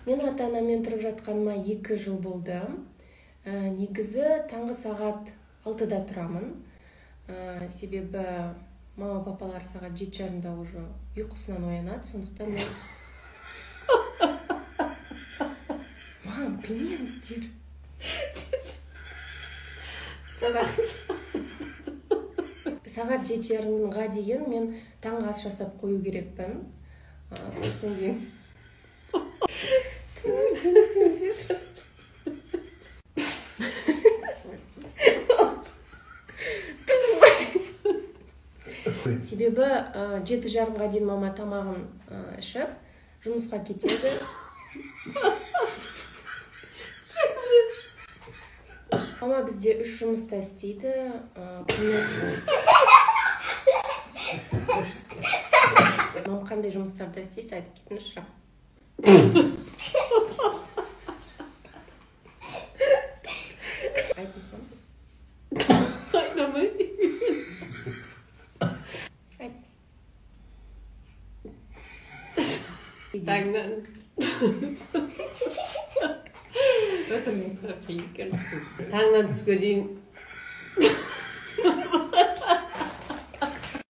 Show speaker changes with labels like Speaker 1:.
Speaker 1: Мен ата-анамен тұрып жатқаныма 2 жыл болды. Негізі таңғы сағат 6-да тұрамын. Себебі мама папалар сағат 7:30-да уже ұйқысынан оянады, сондықтан мен... Мам, күлмеңіздер. Сағат 7:30-ға дейін мен таңғы ас жасап қою керекпін. Сосын кейін... Себебі 7:30-ға дейін мама тамағын ішіп, жұмысқа кетеді. Мама бізде 3 жұмыста істейді. Мама қандай жұмыстарда істейсіз, айтып кетіңізші. Айтыңызшы.
Speaker 2: Айтамай.
Speaker 1: Айтыңыз.
Speaker 2: Таңнан. Таңнан түске дейін